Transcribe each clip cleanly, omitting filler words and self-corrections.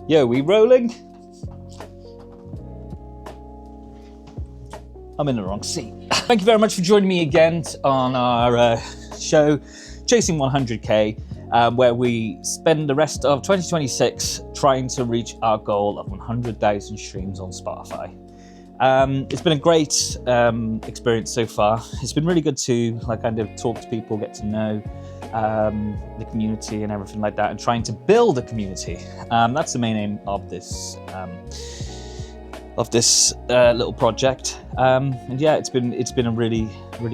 Yo, we rolling? I'm in the wrong seat. Thank you very much for joining me again on our show, Chasing 100K, where we spend the rest of 2026 trying to reach our goal of 100,000 streams on Spotify. It's been a great experience so far. It's been really good to kind of talk to people, get to know the community and everything like that, and trying to build a community. That's the main aim of this little project. And yeah, it's been a really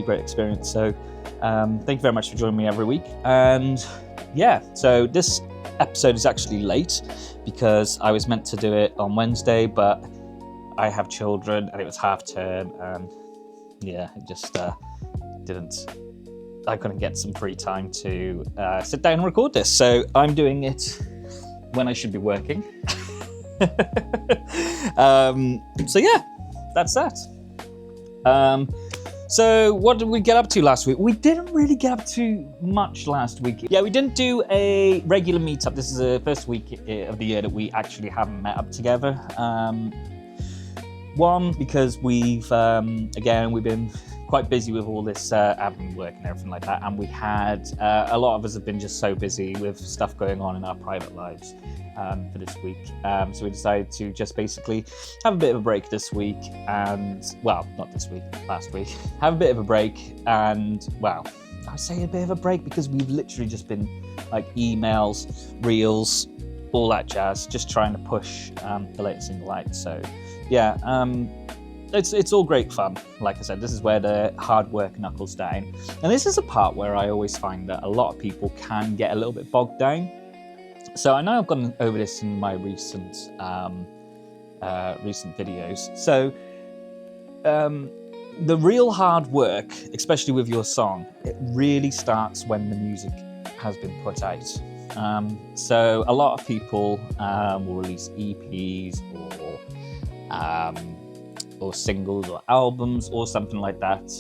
great experience. So thank you very much for joining me every week. And yeah, so this episode is actually late because I was meant to do it on Wednesday, but I have children and it was half term, and yeah, it just I couldn't get some free time to sit down and record this. So I'm doing it when I should be working. So yeah, that's that. So what did we get up to last week? We didn't really get up to much last week. Yeah, we didn't do a regular meetup. This is the first week of the year that we actually haven't met up together. One, because we've been quite busy with all this admin work and everything like that, and we had a lot of us have been just so busy with stuff going on in our private lives for this week. So we decided to just basically have a bit of a break this week, and well, not this week, last week. Have a bit of a break, and well, I say a bit of a break because we've literally just been like emails, reels, all that jazz, just trying to push the latest in the light. So yeah, it's all great fun. Like I said, this is where the hard work knuckles down. And this is a part where I always find that a lot of people can get a little bit bogged down. So I know I've gone over this in my recent videos. So the real hard work, especially with your song, it really starts when the music has been put out. So a lot of people will release EPs or singles or albums or something like that.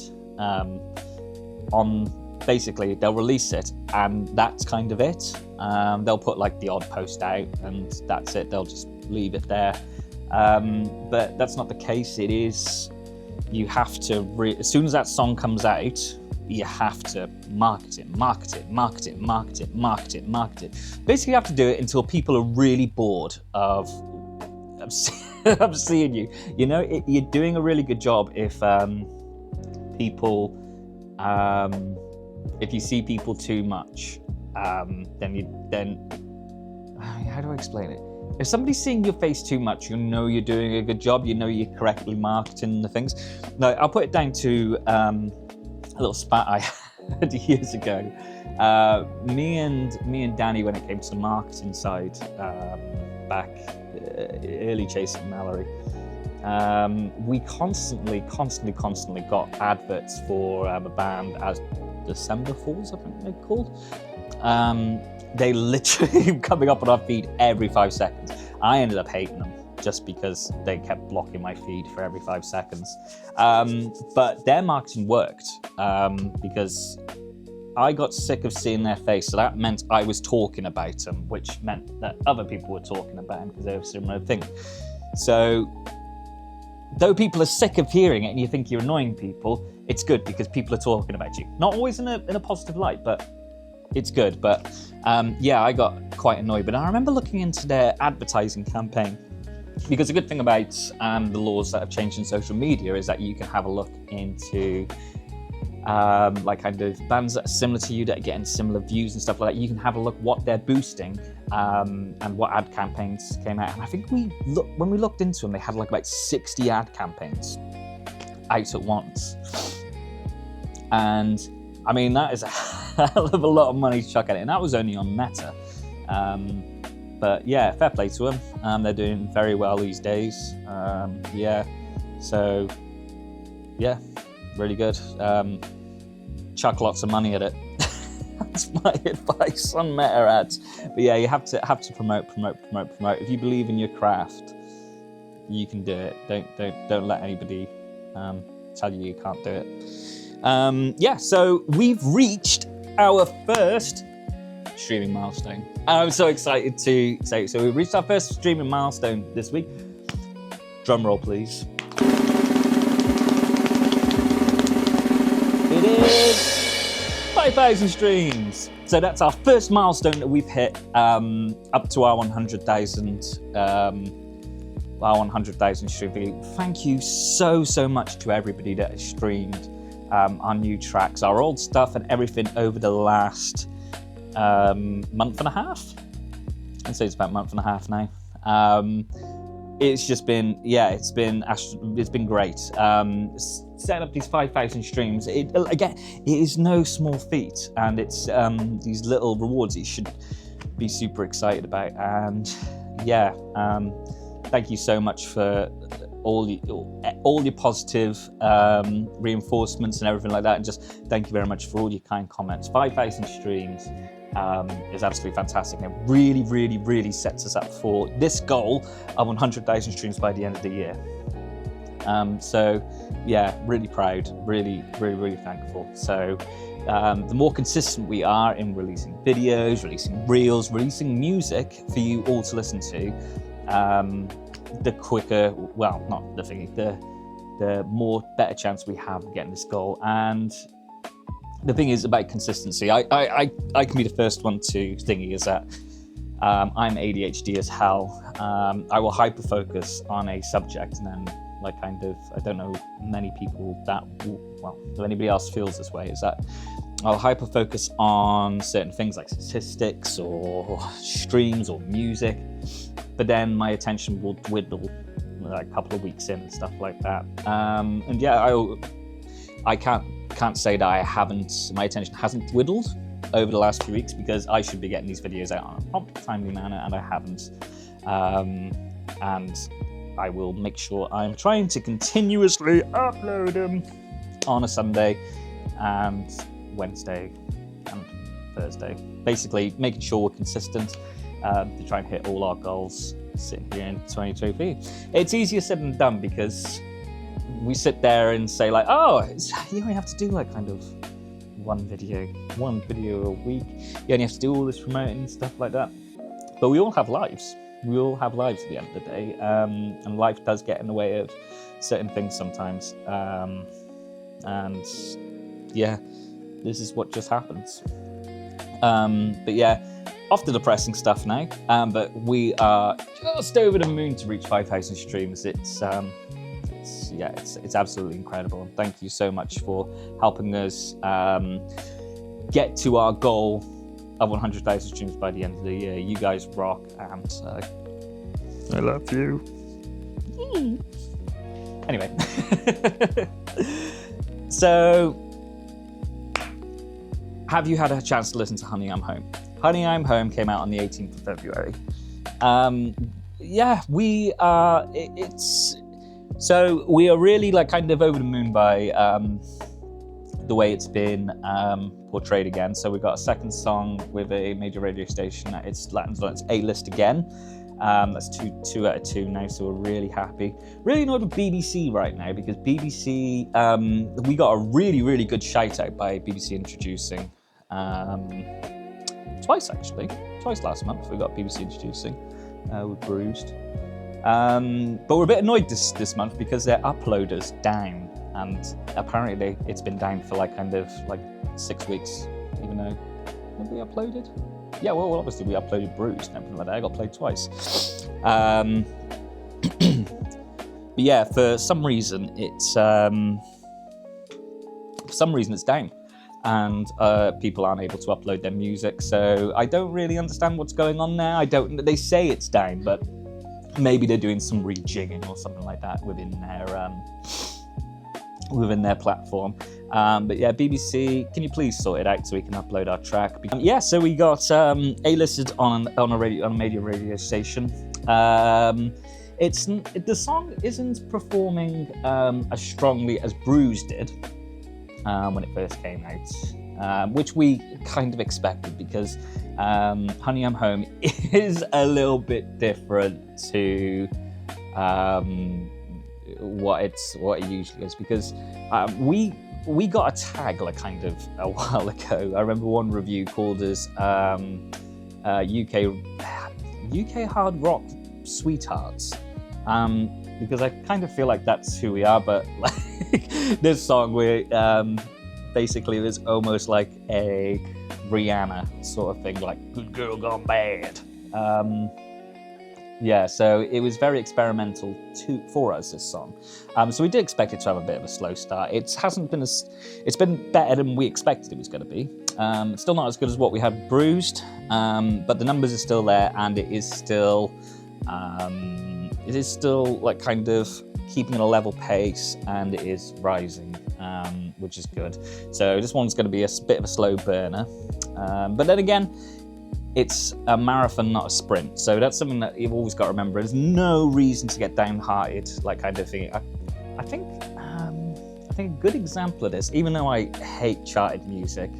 Basically, they'll release it and that's kind of it. They'll put like the odd post out and that's it. They'll just leave it there. But that's not the case. It is, you have to, as soon as that song comes out, you have to market it. Basically, you have to do it until people are really bored of seeing you. You know, you're doing a really good job if if you see people too much, then how do I explain it? If somebody's seeing your face too much, you know you're doing a good job. You know you're correctly marketing the things. No, I'll put it down to a little spat I had years ago. Me and Danny, when it came to the marketing side, back early Chasing Mallory, we constantly got adverts for a band as December Falls, I think they're called. They literally coming up on our feed every 5 seconds. I ended up hating them just because they kept blocking my feed for every 5 seconds. But their marketing worked because I got sick of seeing their face, so that meant I was talking about them, which meant that other people were talking about them because they were a similar thing. So, though people are sick of hearing it and you think you're annoying people, it's good because people are talking about you. Not always in a positive light, but it's good. But yeah, I got quite annoyed. But I remember looking into their advertising campaign, because the good thing about the laws that have changed in social media is that you can have a look into like kind of bands that are similar to you, that are getting similar views and stuff like that. You can have a look what they're boosting and what ad campaigns came out. And I think when we looked into them, they had like about 60 ad campaigns out at once. And I mean, that is a hell of a lot of money to chuck at it. And that was only on Meta. But yeah, fair play to them. They're doing very well these days. Yeah, so yeah, really good. Chuck lots of money at it. That's my advice on Meta ads. But yeah, you have to promote. If you believe in your craft, you can do it. Don't let anybody tell you can't do it. Yeah, so we've reached our first streaming milestone. And I'm so excited to say, so we reached our first streaming milestone this week. Drum roll, please. It is 5,000 streams. So that's our first milestone that we've hit, up to our 100,000 stream video. Thank you so much to everybody that has streamed our new tracks, our old stuff, and everything over the last month and a half. I'd say it's about a month and a half now. It's just been, it's been great. Setting up these 5,000 streams, again, it is no small feat, and it's these little rewards that you should be super excited about. And thank you so much for all your positive reinforcements and everything like that, and just thank you very much for all your kind comments. 5,000 streams is absolutely fantastic, and it really sets us up for this goal of 100,000 streams by the end of the year. Really proud, really thankful. So the more consistent we are in releasing videos, releasing reels, releasing music for you all to listen to, the quicker, the more better chance we have of getting this goal. And the thing is about consistency. I can be the first one to thingy is that I'm ADHD as hell. I will hyper focus on a subject, and then I don't know many people that, if anybody else feels this way, is that I'll hyper focus on certain things like statistics or streams or music, but then my attention will dwindle a couple of weeks in and stuff like that. I can't say that my attention hasn't dwindled over the last few weeks, because I should be getting these videos out on a prompt, timely manner, and I haven't. And I will make sure I'm trying to continuously upload them on a Sunday and Wednesday and Thursday. Basically, making sure we're consistent to try and hit all our goals sitting here in 2023. It's easier said than done, because we sit there and say you only have to do one video a week. You only have to do all this promoting and stuff like that. But we all have lives. We all have lives at the end of the day, and life does get in the way of certain things sometimes. This is what just happens. Off the depressing stuff now. But we are just over the moon to reach 5,000 streams. It's absolutely incredible. And thank you so much for helping us get to our goal of 100,000 streams by the end of the year. You guys rock, and I love you. Anyway, so have you had a chance to listen to Honey, I'm Home? Honey, I'm Home came out on the 18th of February. We are. So we are really kind of over the moon by the way it's been portrayed again. So we've got a second song with a major radio station. It's lands on its A-list again. That's two out of 2 now, so we're really happy. Really annoyed with BBC right now, because BBC, we got a really good shout out by BBC introducing, twice last month we got BBC introducing with Bruised. But we're a bit annoyed this month because their uploader's down, and apparently it's been down for 6 weeks, even though have we uploaded? Yeah, well, obviously we uploaded Bruised and everything like that. I got played twice. But yeah, for some reason it's down, and people aren't able to upload their music. So I don't really understand what's going on there. They say it's down, but maybe they're doing some rejigging or something like that within their platform. But yeah, BBC, can you please sort it out so we can upload our track? So we got A-listed on a major radio station. The song isn't performing as strongly as Bruise did when it first came out, which we kind of expected, because Honey, I'm Home is a little bit different to what it usually is, because we we got a tag like kind of a while ago. I remember one review called us UK hard rock sweethearts, because I kind of feel like that's who we are. But like this song, we basically it was almost like a Rihanna sort of thing, like "Good Girl Gone Bad." Yeah, so it was very experimental for us, this song. So we did expect it to have a bit of a slow start. It's been better than we expected it was going to be. It's still not as good as what we had Bruised, but the numbers are still there, and it is still like kind of keeping at a level pace, and it is rising, which is good. So this one's going to be a bit of a slow burner, but then again, it's a marathon, not a sprint. So that's something that you've always got to remember. There's no reason to get downhearted, like kind of thing. I think a good example of this, even though I hate charted music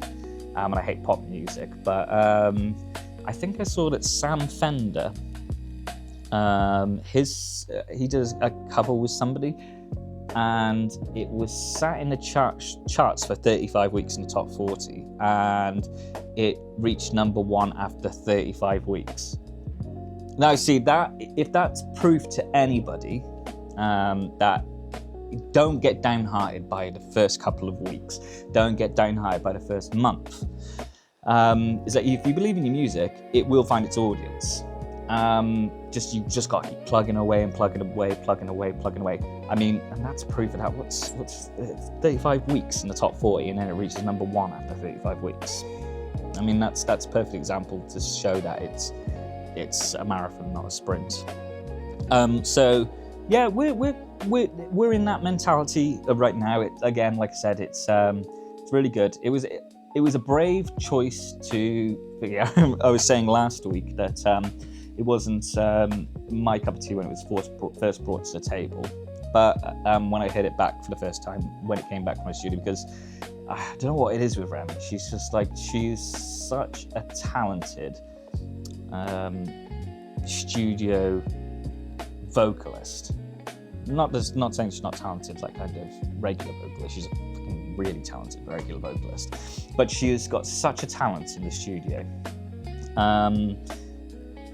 and I hate pop music, but I think I saw that Sam Fender, he does a cover with somebody, and it was sat in the charts for 35 weeks in the top 40, and it reached number 1 after 35 weeks. Now, see that if that's proof to anybody that don't get downhearted by the first couple of weeks, don't get downhearted by the first month, is that if you believe in your music, it will find its audience. You just got to keep plugging away. I mean, and that's proof of that. What's 35 weeks in the top 40, and then it reaches number 1 after 35 weeks. I mean, that's a perfect example to show that it's a marathon, not a sprint. So yeah, we're in that mentality of right now. Again, like I said, it's really good. It was a brave choice to. Yeah, I was saying last week that. It wasn't my cup of tea when it was first brought to the table, but when I heard it back for the first time, when it came back from my studio, because I don't know what it is with Remy. She's such a talented studio vocalist. Not saying she's not talented, like kind of regular vocalist. She's a fucking really talented regular vocalist, but she has got such a talent in the studio.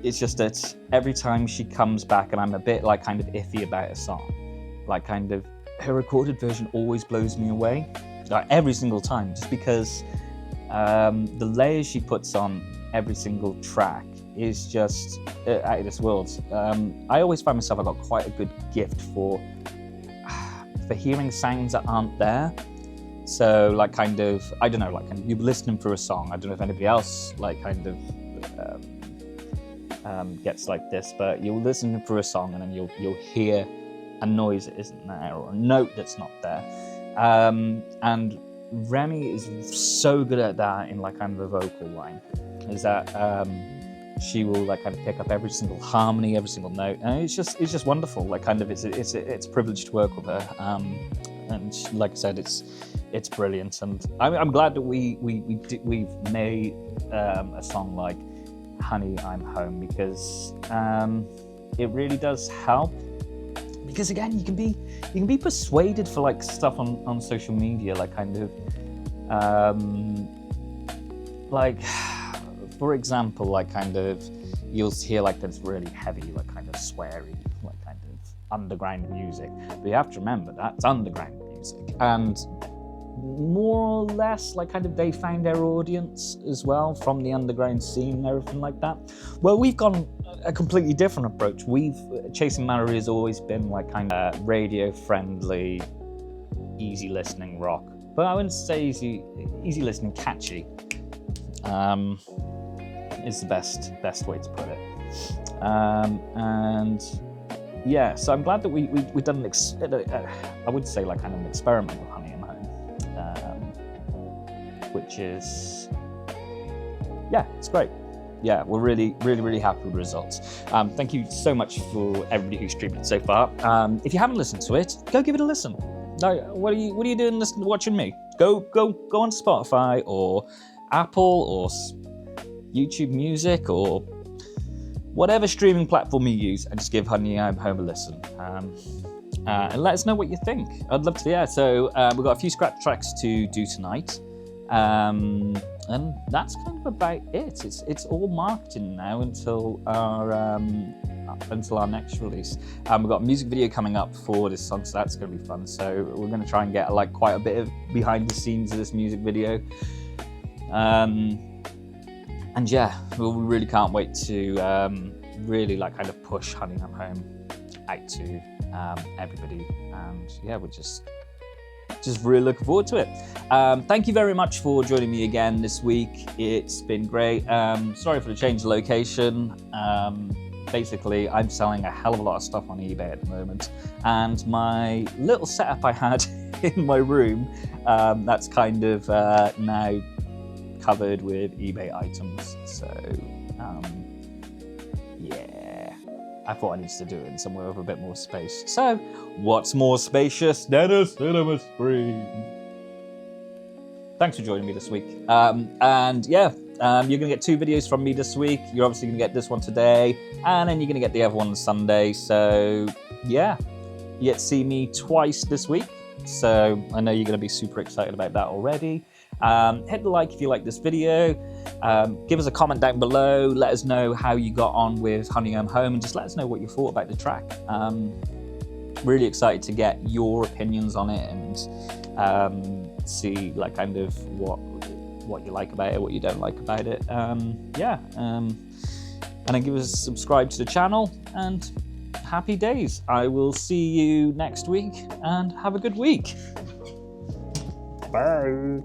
It's just that every time she comes back, and I'm a bit like kind of iffy about a song, like kind of her recorded version always blows me away, like every single time, just because the layers she puts on every single track is just out of this world. I always find myself, I've got quite a good gift for hearing sounds that aren't there. So like kind of, I don't know, like kind of, you're listening through a song. I don't know if anybody else like kind of gets like this, but you'll listen through a song and then you'll hear a noise that isn't there or a note that's not there. And Remy is so good at that in like kind of a vocal line, is that she will like kind of pick up every single harmony, every single note, and it's just wonderful. Like kind of it's a privilege to work with her. And like I said, it's brilliant, and I'm glad that we've made a song like Honey, I'm Home, because it really does help. Because again, you can be persuaded for like stuff on social media, like kind of like for example, like kind of you'll hear like this really heavy, like kind of sweary, like kind of underground music, but you have to remember that's underground music, and more or less like kind of they found their audience as well from the underground scene and everything like that. Well, we've gone a completely different approach. Chasing Mallory has always been like kind of radio friendly, easy listening rock, but I wouldn't say easy listening, catchy is the best way to put it. And yeah, so I'm glad that we've done I would say like kind of an experiment with Honey, I'm Home, which is, yeah, it's great. Yeah, we're really happy with the results. Thank you so much for everybody who's streamed it so far. If you haven't listened to it, go give it a listen. No, what are you doing watching me? Go on Spotify or Apple or YouTube Music or whatever streaming platform you use, and just give Honey I'm Home a listen. And let us know what you think. I'd love to, yeah. So we've got a few scratch tracks to do tonight. And that's kind of about it. It's all marketing now until our next release. We've got a music video coming up for this song, so that's going to be fun. So we're going to try and get like quite a bit of behind the scenes of this music video. And yeah, we really can't wait to really like kind of push Honey I'm Home out to everybody. And yeah, we're just really looking forward to it. Thank you very much for joining me again this week. It's been great. Sorry for the change of location. Basically, I'm selling a hell of a lot of stuff on eBay at the moment, and my little setup I had in my room, that's kind of now covered with eBay items. So yeah, I thought I needed to do it in somewhere with a bit more space. So what's more spacious than a cinema screen? Thanks for joining me this week. And yeah, you're gonna get 2 videos from me this week. You're obviously gonna get this one today, and then you're gonna get the other one on Sunday. So yeah, you get to see me twice this week. So I know you're gonna be super excited about that already. Hit the like if you like this video. Give us a comment down below. Let us know how you got on with Honey I'm Home, and just let us know what you thought about the track. Really excited to get your opinions on it, and see like kind of what you like about it, what you don't like about it. Yeah, and then give us a subscribe to the channel, and happy days. I will see you next week, and have a good week. Bye.